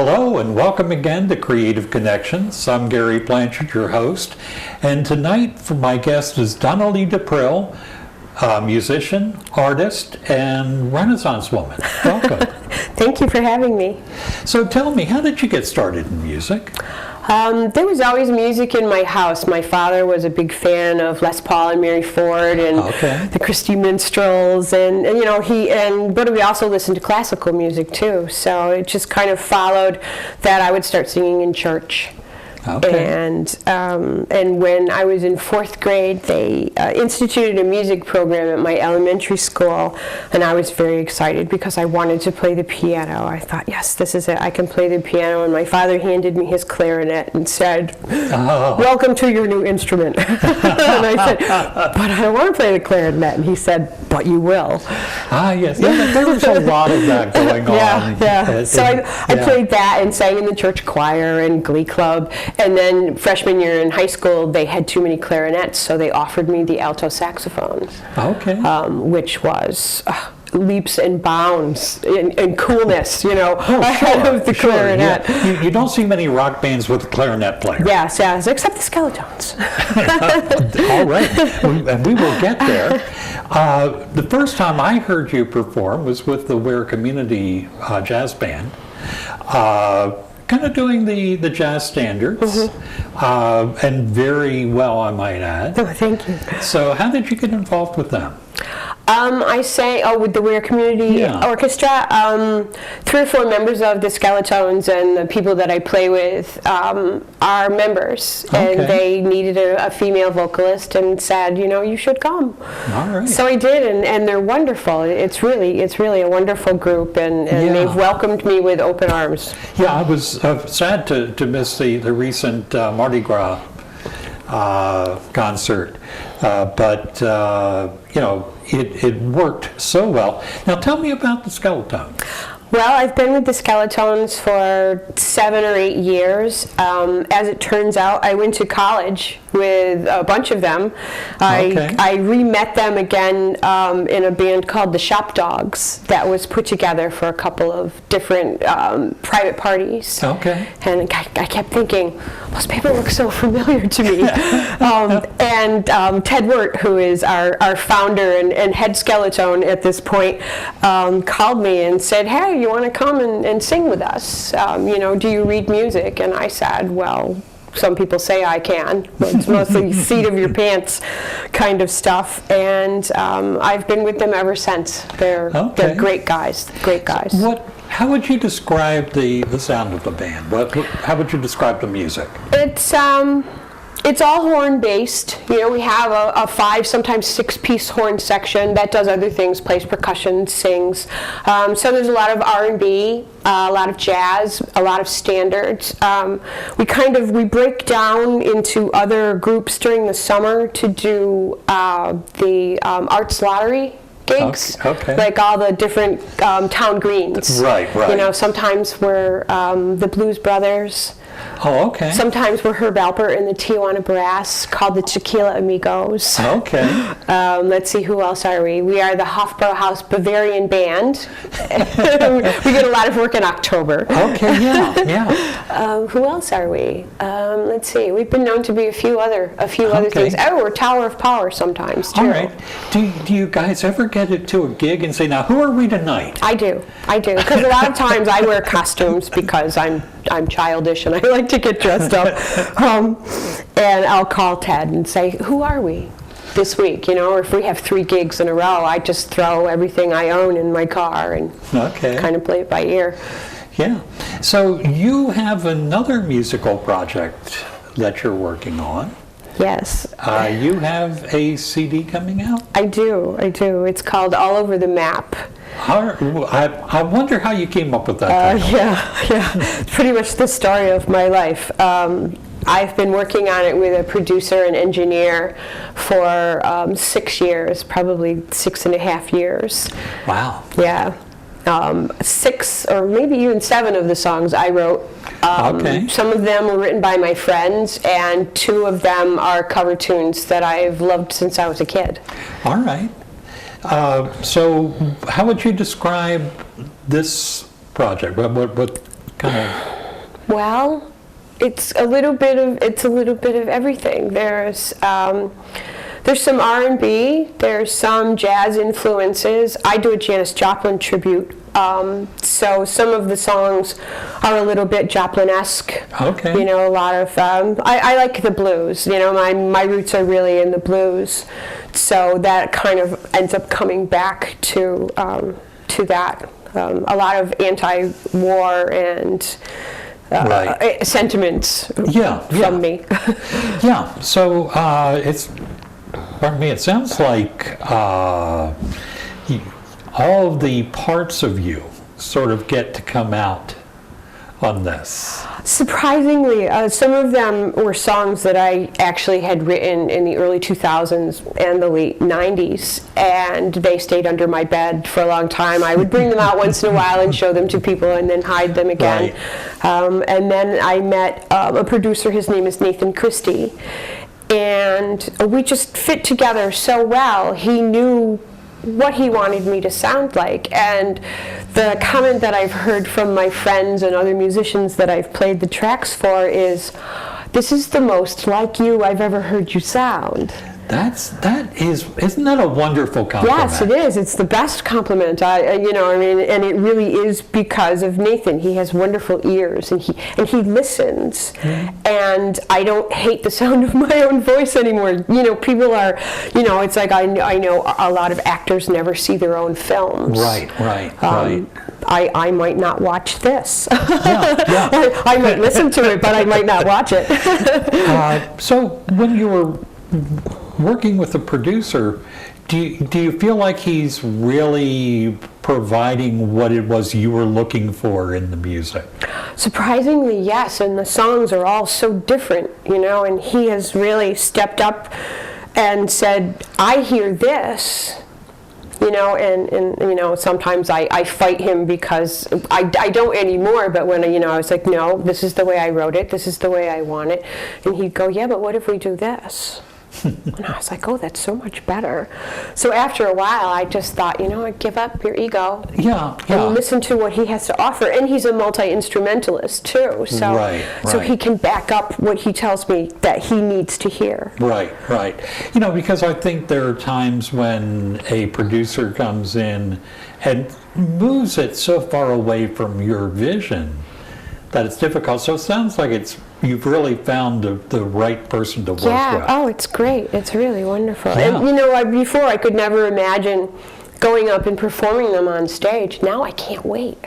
Hello and welcome again to Creative Connections. I'm Gary Blanchard, your host, and tonight my guest is Donna Lee De Prille, musician, artist, and Renaissance woman. Welcome. Thank you for having me. So tell me, how did you get started in music? There was always music in my house. My father was a big fan of Les Paul and Mary Ford and the Christy Minstrels, and but we also listened to classical music too. So it just kind of followed that I would start singing in church. And when I was in 4th grade, they instituted a music program at my elementary school, and I was very excited because I wanted to play the piano. I thought, yes, this is it. I can play the piano. And my father handed me his clarinet and said, "Welcome to your new instrument." And I said, "But I don't want to play the clarinet." And he said, "But you will." Yes. Yeah, there was a lot of that going on. Yeah. So I played that and sang in the church choir and glee club. And then freshman year in high school, they had too many clarinets, so they offered me the alto saxophone, which was leaps and bounds in coolness, ahead of the clarinet. Yeah. You don't see many rock bands with a clarinet player. Yes, except the Skeletones. All right, and we will get there. The first time I heard you perform was with the Ware Community Jazz Band. Kind of doing the jazz standards, and very well, I might add. Oh, thank you. So how did you get involved with them? I sang with the Wicker Community Orchestra. 3 or 4 members of the Skeletones and the people that I play with are members, and they needed a female vocalist and said, you should come. All right. So I did, and they're wonderful. It's really a wonderful group, and they've welcomed me with open arms. Yeah, I was sad to miss the recent Mardi Gras concert, but it worked so well. Now tell me about the Skeletones. Well, I've been with the Skeletones for 7 or 8 years. As it turns out, I went to college with a bunch of them. I re-met them again in a band called the Shop Dogs that was put together for a couple of different private parties. And I kept thinking, those people look so familiar to me. And Ted Wirt, who is our founder and head Skeletone at this point, called me and said, "Hey, you want to come and sing with us? Do you read music?" And I said, "Well, some people say I can, but it's mostly seat of your pants kind of stuff." And I've been with them ever since. They're great guys. How would you describe the sound of the band? How would you describe the music? It's all horn based. We have a 5, sometimes 6-piece horn section that does other things, plays percussion, sings. So there's a lot of R&B, a lot of jazz, a lot of standards. We break down into other groups during the summer to do the arts lottery gigs, like all the different town greens. Right. Sometimes we're the Blues Brothers. Sometimes we're Herb Alpert and the Tijuana Brass, called the Tequila Amigos. Let's see, who else are we? We are the Hofbrauhaus Bavarian Band. We get a lot of work in October. Who else are we? Let's see. We've been known to be a few other things. We're Tower of Power sometimes too. All right. Do you guys ever get to a gig and say, "Now, who are we tonight"? I do. Because a lot of times I wear costumes because I'm childish and I like to get dressed up. And I'll call Ted and say, "Who are we this week?" Or if we have 3 gigs in a row, I just throw everything I own in my car and kind of play it by ear. Yeah. So you have another musical project that you're working on. Yes. You have a CD coming out? I do. It's called All Over the Map. I wonder how you came up with that title. It's pretty much the story of my life. I've been working on it with a producer and engineer for 6 years, probably 6.5 years. Wow. Yeah. 6 or maybe even 7 of the songs I wrote. Some of them were written by my friends, and 2 of them are cover tunes that I've loved since I was a kid. All right. So how would you describe this project? What kind of Well, it's a little bit of everything. There's some R&B, there's some jazz influences. I do a Janis Joplin tribute, so some of the songs are a little bit Joplin-esque. Okay. You know, a lot of I like the blues. You know, my roots are really in the blues, so that kind of ends up coming back to that. A lot of anti-war and sentiments from me. Yeah. So pardon me. It sounds like all of the parts of you sort of get to come out on this. Surprisingly, some of them were songs that I actually had written in the early 2000s and the late 90s, and they stayed under my bed for a long time. I would bring them out once in a while and show them to people and then hide them again. Right. And then I met a producer, his name is Nathan Christie, and we just fit together so well. He knew what he wanted me to sound like, and the comment that I've heard from my friends and other musicians that I've played the tracks for is, "This is the most like you I've ever heard you sound." Isn't that a wonderful compliment? Yes, it is. It's the best compliment. And it really is because of Nathan. He has wonderful ears, and he listens. Mm-hmm. And I don't hate the sound of my own voice anymore. You know, people are, it's like I know a lot of actors never see their own films. Right. I might not watch this. Yeah. I might listen to it, but I might not watch it. So when you were working with a producer, do you feel like he's really providing what it was you were looking for in the music? Surprisingly, yes, and the songs are all so different, and he has really stepped up and said, "I hear this," and sometimes I fight him because I don't anymore, but when I was like, "No, this is the way I wrote it, this is the way I want it," and he'd go, "Yeah, but what if we do this?" And I was like, "Oh, that's so much better." So after a while, I just thought, give up your ego. Yeah. And listen to what he has to offer. And he's a multi-instrumentalist too, so so he can back up what he tells me that he needs to hear. Right. Because I think there are times when a producer comes in and moves it so far away from your vision that it's difficult. So it sounds like you've really found the right person to work with. Yeah, oh, it's great. It's really wonderful. Yeah. And before I could never imagine going up and performing them on stage. Now I can't wait.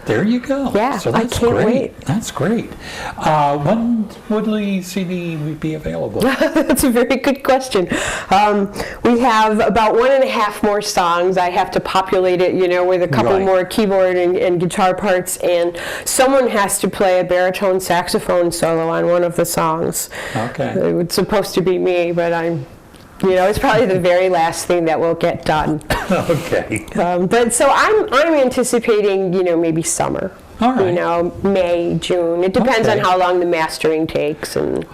There you go. Yeah, so that's I can't great. wait. That's great. When would the CD be available? That's a very good question. We have about 1.5 more songs. I have to populate it, with a couple more keyboard and guitar parts, and someone has to play a baritone saxophone solo on one of the songs. Okay. It's supposed to be me, but it's probably the very last thing that will get done. Okay. But so I'm anticipating, maybe summer. All right. May, June. It depends on how long the mastering takes and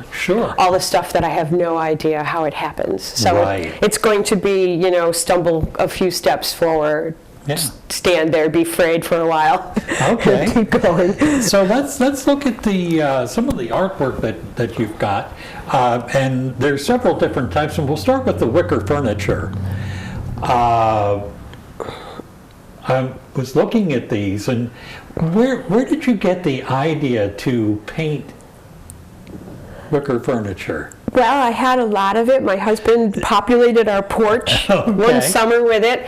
all the stuff that I have no idea how it happens. So it's going to be, stumble a few steps forward. Yeah. Stand there, be afraid for a while. Okay. Keep going. So let's look at the some of the artwork that you've got, and there's several different types, and we'll start with the Wicker Furniture. I was looking at these, and where did you get the idea to paint Wicker Furniture? Well, I had a lot of it. My husband populated our porch one summer with it,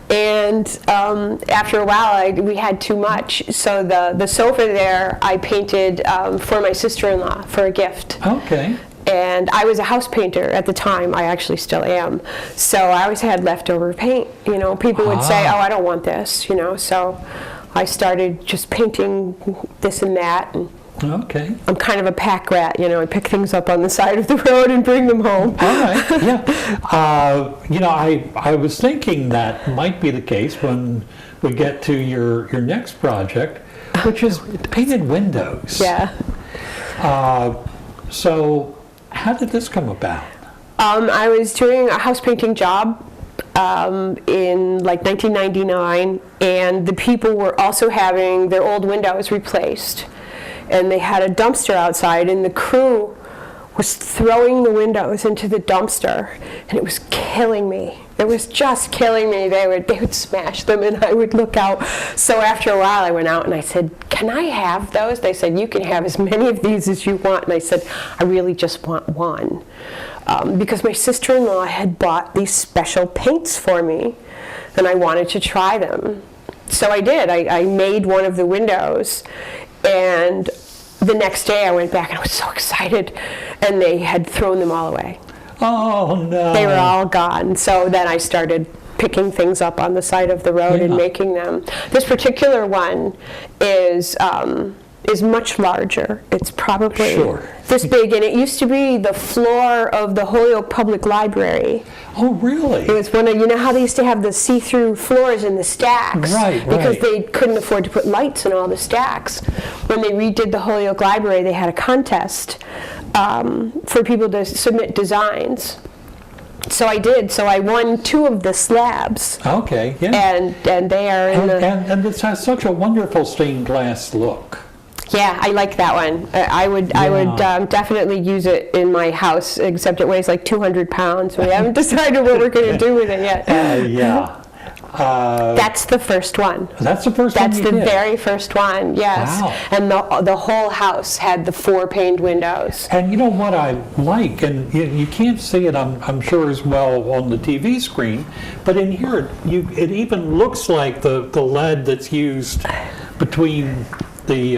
and after a while we had too much. So the sofa there I painted for my sister-in-law for a gift. Okay. And I was a house painter at the time. I actually still am. So I always had leftover paint. People would say, "Oh, I don't want this," So I started just painting this and that. And okay. I'm kind of a pack rat, I pick things up on the side of the road and bring them home. All right, yeah. I was thinking that might be the case when we get to your next project, which is painted windows. Yeah. So how did this come about? I was doing a house painting job in like 1999, and the people were also having their old windows replaced. and they had a dumpster outside, and the crew was throwing the windows into the dumpster, and it was killing me. It was just killing me. They would smash them, and I would look out. So after a while, I went out and I said, "Can I have those?" They said, "You can have as many of these as you want." And I said, "I really just want one." Because my sister-in-law had bought these special paints for me, and I wanted to try them. So I did. I made one of the windows, and the next day I went back and I was so excited, and they had thrown them all away. Oh, no. They were all gone. So then I started picking things up on the side of the road and making them. This particular one is much larger. It's probably this big, and it used to be the floor of the Holyoke Public Library. Oh, really? It was one of, you know how they used to have the see-through floors in the stacks? Right, because they couldn't afford to put lights in all the stacks. When they redid the Holyoke Library, they had a contest for people to submit designs. So I did. So I won 2 of the slabs. Okay, yeah. And they are in and this has such a wonderful stained glass look. Yeah, I like that one. I would definitely use it in my house, except it weighs like 200 pounds. We haven't decided what we're going to do with it yet. That's the first one. That's the first one. That's the very first one, yes. Wow. And the whole house had the 4 paned windows. And you know what I like, and you can't see it, I'm sure, as well on the TV screen, but in here it even looks like the lead that's used between the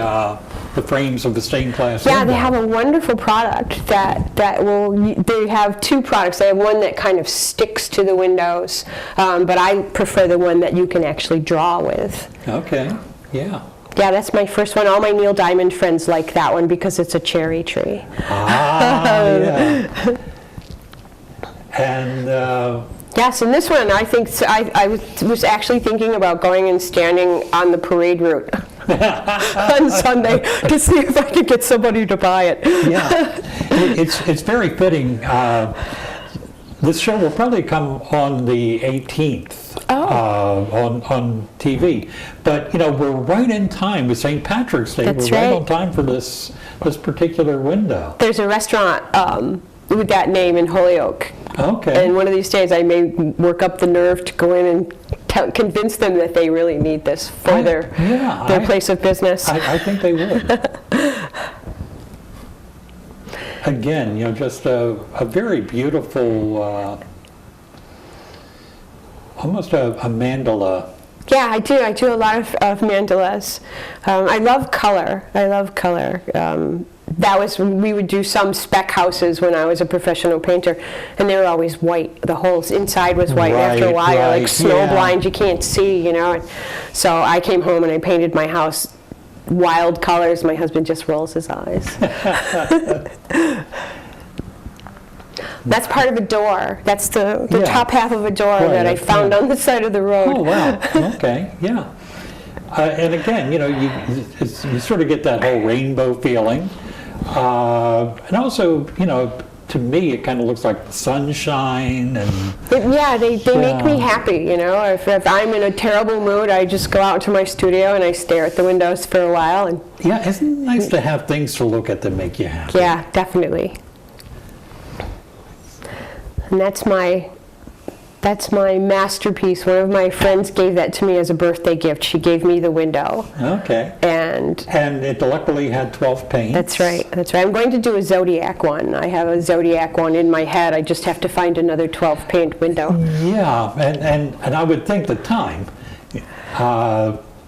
frames of the stained glass window. Yeah, they have a wonderful product they have 2 products. They have one that kind of sticks to the windows, but I prefer the one that you can actually draw with. Okay, yeah. Yeah, that's my first one. All my Neil Diamond friends like that one because it's a cherry tree. Yeah. And yes, and this one, I think I was actually thinking about going and standing on the parade route on Sunday to see if I could get somebody to buy it. Yeah, it's very fitting. This show will probably come on the 18th on TV, but we're right in time with St. Patrick's Day. That's we're right on time for this particular window. There's a restaurant with that name in Holyoke. Okay. And one of these days I may work up the nerve to go in and convince them that they really need this for their place of business. I think they would. Again, just a very beautiful, almost a mandala. Yeah, I do a lot of mandalas. I love color. We would do some spec houses when I was a professional painter, and they were always white. The whole inside was white. After a while, you're like snow blind, you can't see, And so I came home and I painted my house wild colors. My husband just rolls his eyes. That's part of a door. That's the top half of a door that I found on the side of the road. Oh, wow. Okay, yeah. And again, you sort of get that whole rainbow feeling. And also, to me, it kind of looks like sunshine. And they make me happy, If I'm in a terrible mood, I just go out to my studio and I stare at the windows for a while. And yeah, isn't it nice to have things to look at that make you happy? Yeah, definitely. And that's my masterpiece. One of my friends gave that to me as a birthday gift. She gave me the window. Okay. And it luckily had 12 paints. That's right. I'm going to do a Zodiac one. I have a Zodiac one in my head. I just have to find another 12 paint window. Yeah, and I would think the time.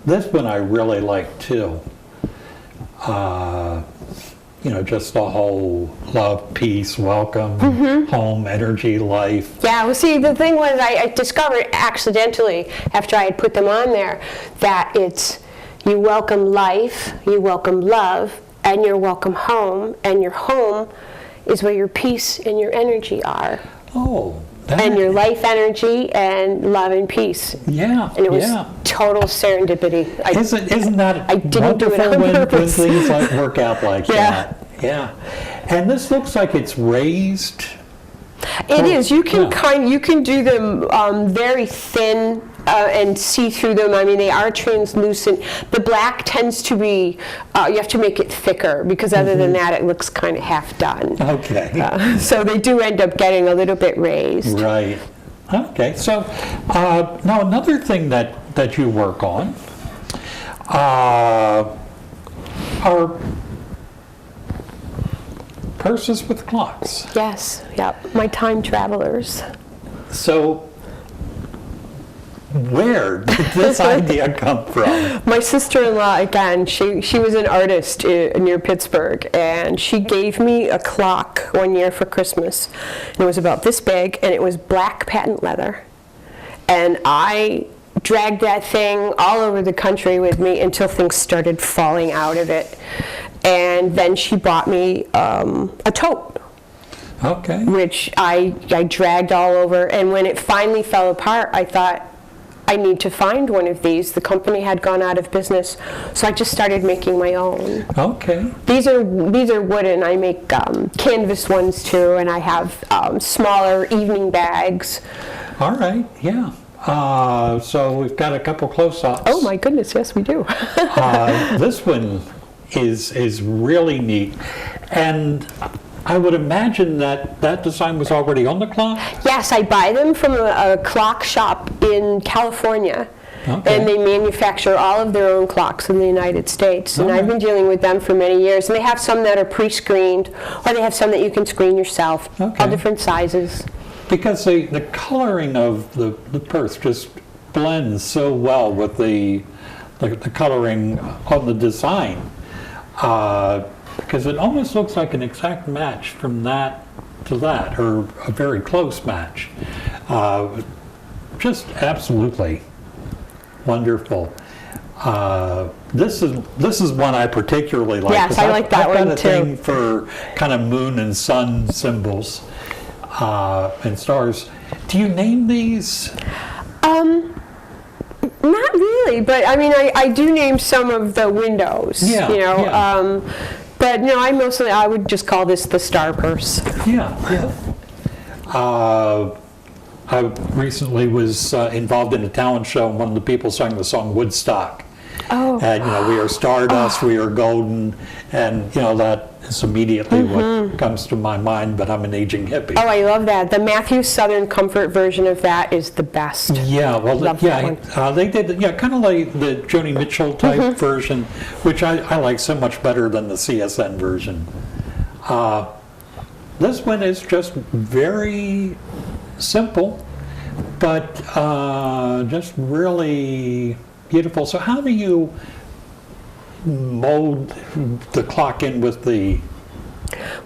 This one I really like too. Just the whole love, peace, welcome, home, energy, life. Yeah, well, see, the thing was I discovered accidentally after I had put them on there that it's you welcome life, you welcome love, and you're welcome home, and your home is where your peace and your energy are. Oh. And your life energy and love and peace. Yeah, and it was total serendipity. Isn't that I didn't do it on purpose. When things work out like that? Yeah. And this looks like it's raised. It is. You can yeah. you can do them very thin and see through them. I mean, they are translucent. The black tends to be, you have to make it thicker, because other than that, it looks kind of half done. Okay. So they do end up getting a little bit raised. Right. Okay. So now another thing that you work on are purses with clocks. Yes. Yep. My time travelers. So where did this idea come from? My sister-in-law, again, she was an artist near Pittsburgh, and she gave me a clock one year for Christmas. And it was about this big, and it was black patent leather. And I dragged that thing all over the country with me until things started falling out of it. And then she bought me a tote. Okay. Which I dragged all over. And when it finally fell apart, I thought, I need to find one of these. The company had gone out of business, so I just started making my own. Okay. These are wooden. I make canvas ones too, and I have smaller evening bags. All right. Yeah. So we've got a couple close-ups. Oh my goodness, yes we do. This one is really neat, and I would imagine that design was already on the clock? Yes, I buy them from a clock shop in California. Okay. And they manufacture all of their own clocks in the United States. And I've been dealing with them for many years. And they have some that are pre-screened, or they have some that you can screen yourself, all different sizes. Because the coloring of the purse just blends so well with the coloring on the design. Because it almost looks like an exact match from that to that, or a very close match. Just absolutely wonderful. This is one I particularly like. Yes, I like that one too. I've got a thing for kind of moon and sun symbols and stars. Do you name these? Not really, but I mean, I do name some of the windows. Yeah, you know. Yeah. But no, I would just call this the star purse. Yeah, yeah. I recently was involved in a talent show, and one of the people sang the song Woodstock. Oh. And we are stardust, we are golden, and that is immediately what comes to my mind, but I'm an aging hippie. Oh, I love that. The Matthews Southern Comfort version of that is the best. Yeah, well, they did, kind of like the Joni Mitchell type version, which I like so much better than the CSN version. This one is just very simple, but just really beautiful. So how do you mold the clock in with the...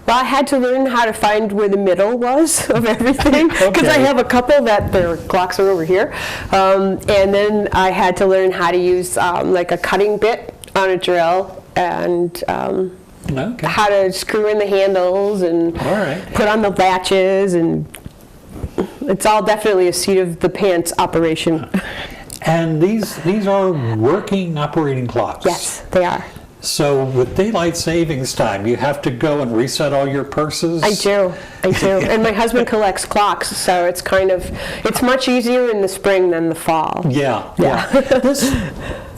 Well, I had to learn how to find where the middle was of everything, because I have a couple that their clocks are over here. And then I had to learn how to use like a cutting bit on a drill, and how to screw in the handles and put on the latches, and it's all definitely a seat of the pants operation. And these are working operating clocks? Yes, they are. So with daylight savings time, you have to go and reset all your purses? I do. And my husband collects clocks, so it's much easier in the spring than the fall. Yeah. This,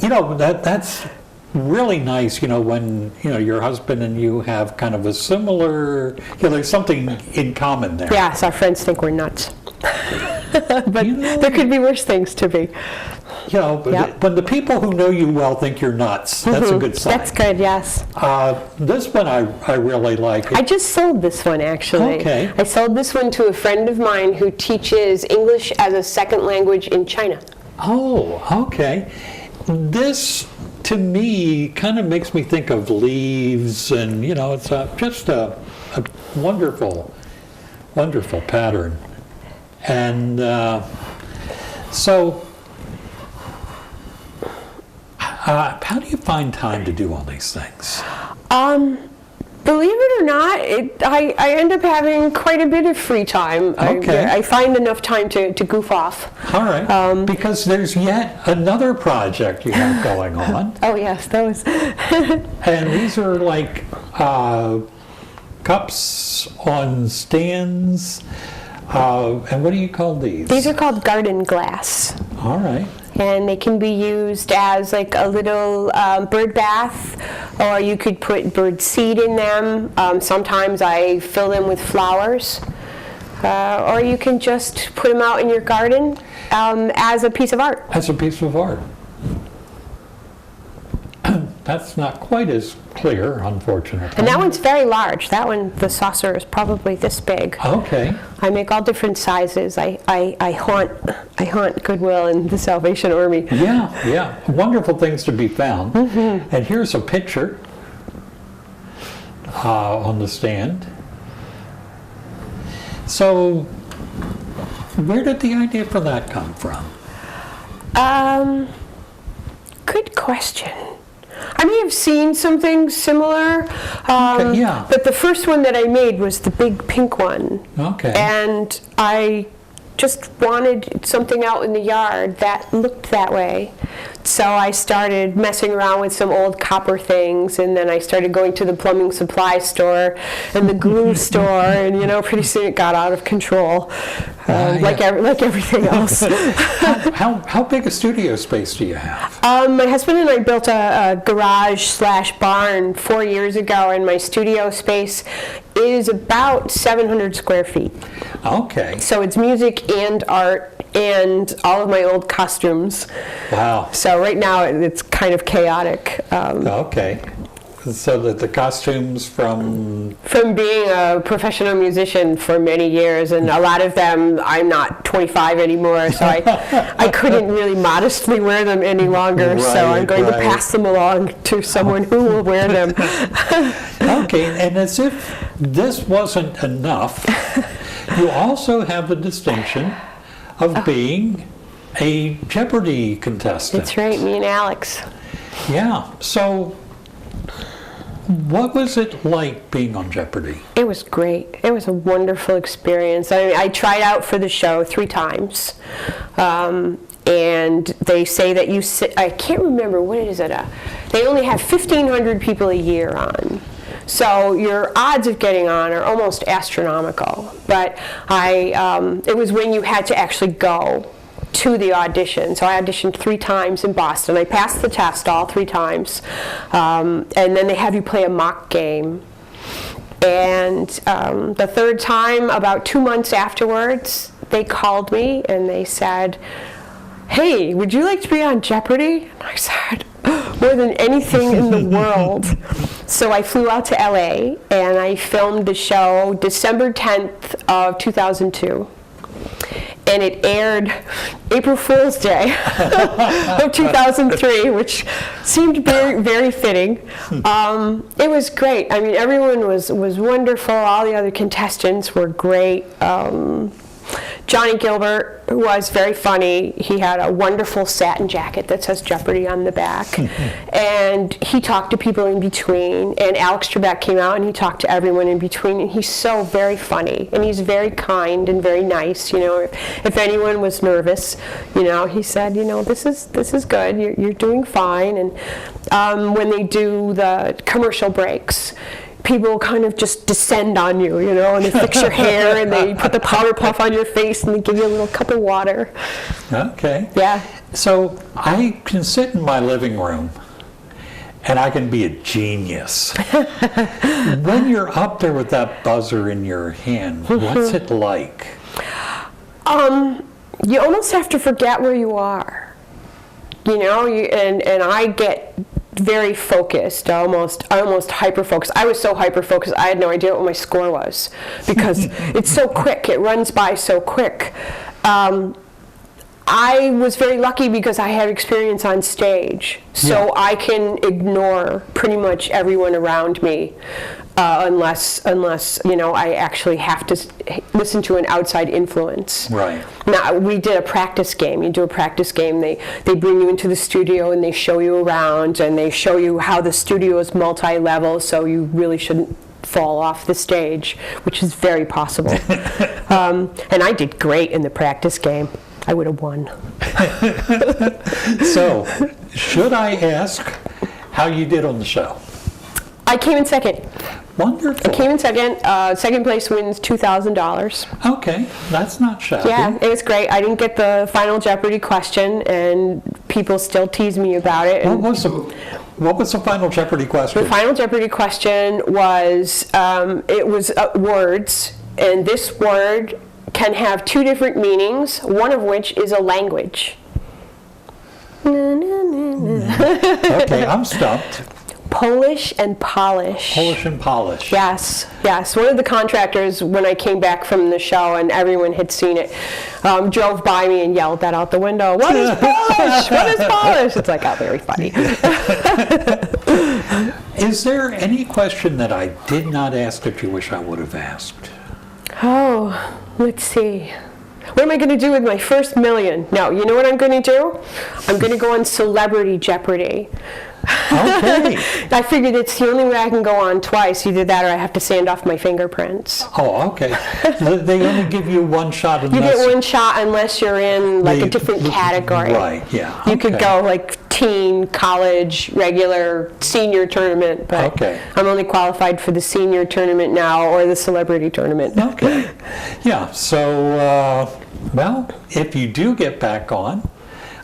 that's really nice, when, your husband and you have kind of a similar, there's something in common there. Yes, our friends think we're nuts. But there could be worse things to be. When the people who know you well think you're nuts, that's a good sign. That's good, yes. This one I really like. I just sold this one, actually. Okay. I sold this one to a friend of mine who teaches English as a second language in China. Oh, okay. This, to me, kind of makes me think of leaves, and, it's just a wonderful, wonderful pattern. And so, how do you find time to do all these things? Believe it or not, I end up having quite a bit of free time. Okay. I find enough time to goof off. All right. Because there's yet another project you have going on. Oh, yes, those. And these are like cups on stands. And what do you call these? These are called garden glass. All right. And they can be used as like a little bird bath, or you could put bird seed in them. Sometimes I fill them with flowers. Or you can just put them out in your garden as a piece of art. As a piece of art. That's not quite as clear, unfortunately. And that one's very large. That one, the saucer is probably this big. Okay. I make all different sizes. I haunt Goodwill and the Salvation Army. Yeah. Wonderful things to be found. Mm-hmm. And here's a picture on the stand. So, where did the idea for that come from? Good question. I may have seen something similar, yeah. But the first one that I made was the big pink one. Okay. And I just wanted something out in the yard that looked that way. So I started messing around with some old copper things, and then I started going to the plumbing supply store and the glue store, and pretty soon it got out of control, like everything else. How big a studio space do you have? My husband and I built a garage/barn 4 years ago, and my studio space is about 700 square feet. Okay. So it's music and art and all of my old costumes. Wow. So right now it's kind of chaotic. Okay. So that the costumes from being a professional musician for many years, and a lot of them, I'm not 25 anymore, so I couldn't really modestly wear them any longer, so I'm going to pass them along to someone who will wear them. Okay, and as if this wasn't enough, you also have the distinction of being a Jeopardy contestant. That's right, me and Alex. Yeah, so what was it like being on Jeopardy? It was great. It was a wonderful experience. I tried out for the show 3 times. And they say that you sit, I can't remember, what is it? They only have 1,500 people a year on. So your odds of getting on are almost astronomical. But it was when you had to actually go to the audition. So I auditioned 3 times in Boston. I passed the test all 3 times. And then they have you play a mock game. And the 3rd time, about 2 months afterwards, they called me and they said, "Hey, would you like to be on Jeopardy?" And I said, "More than anything in the world." So I flew out to LA and I filmed the show December 10th of 2002. And it aired April Fool's Day of 2003, which seemed very, very fitting. It was great. I mean, everyone was wonderful. All the other contestants were great. Johnny Gilbert was very funny. He had a wonderful satin jacket that says Jeopardy on the back. And he talked to people in between. And Alex Trebek came out and he talked to everyone in between. And he's so very funny. And he's very kind and very nice. If anyone was nervous, he said, this is good. You're doing fine. And when they do the commercial breaks, people kind of just descend on you, and they fix your hair and they put the powder puff on your face and they give you a little cup of water. Okay. Yeah. So I can sit in my living room and I can be a genius. When you're up there with that buzzer in your hand, what's it like? You almost have to forget where you are. And I get very focused, almost hyper focused. I was so hyper focused I had no idea what my score was because it's so quick. It runs by so quick. I was very lucky because I have experience on stage, so I can ignore pretty much everyone around me, unless I actually have to listen to an outside influence. Right. Now we did a practice game. You do a practice game. They bring you into the studio and they show you around and they show you how the studio is multi-level, so you really shouldn't fall off the stage, which is very possible. And I did great in the practice game. I would have won. So, should I ask how you did on the show? I came in second. Wonderful. I came in second. Second place wins $2,000. Okay, that's not shabby. Yeah, it was great. I didn't get the final Jeopardy question, and people still tease me about it. What was the final Jeopardy question? The final Jeopardy question was, it was words, and this word can have two different meanings, one of which is a language. Okay, I'm stumped. Polish and polish. Polish and polish. Yes, yes. One of the contractors, when I came back from the show and everyone had seen it, drove by me and yelled that out the window. What is polish? What is polish? It's like, oh, very funny. Is there any question that I did not ask that you wish I would have asked? Oh, let's see. What am I going to do with my first million? No, you know what I'm going to do? I'm going to go on Celebrity Jeopardy. Okay. I figured it's the only way I can go on twice. Either that or I have to sand off my fingerprints. Oh, okay. They only give you one shot unless... You get one shot unless you're in like a different category. Right, yeah. You could go like teen, college, regular, senior tournament, but I'm only qualified for the senior tournament now or the celebrity tournament. Okay. Yeah, so, well, if you do get back on,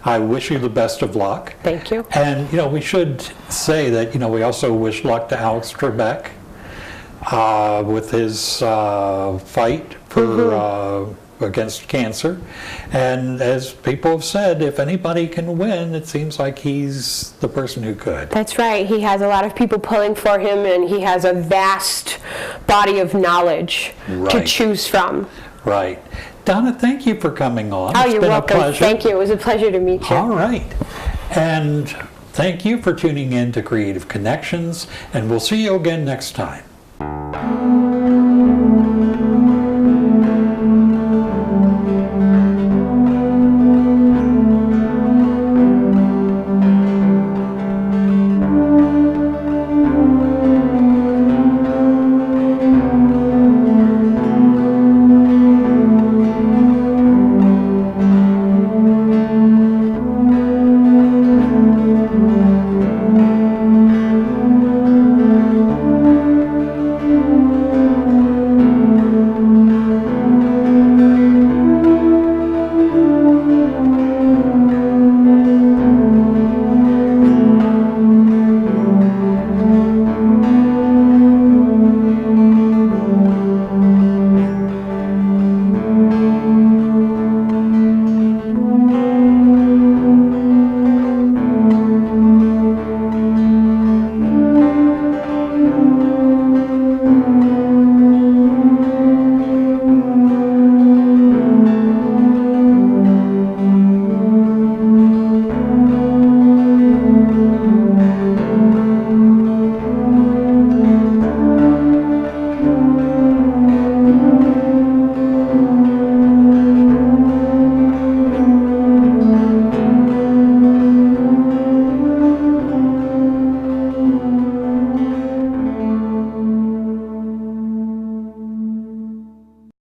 I wish you the best of luck. Thank you. And, we should say that, we also wish luck to Alex Trebek with his fight for against cancer. And as people have said, if anybody can win, it seems like he's the person who could. That's right. He has a lot of people pulling for him, and he has a vast body of knowledge to choose from. Right. Donna, thank you for coming on. Oh, it's you're been welcome. A pleasure. Thank you. It was a pleasure to meet you. All right. And thank you for tuning in to Creative Connections, and we'll see you again next time.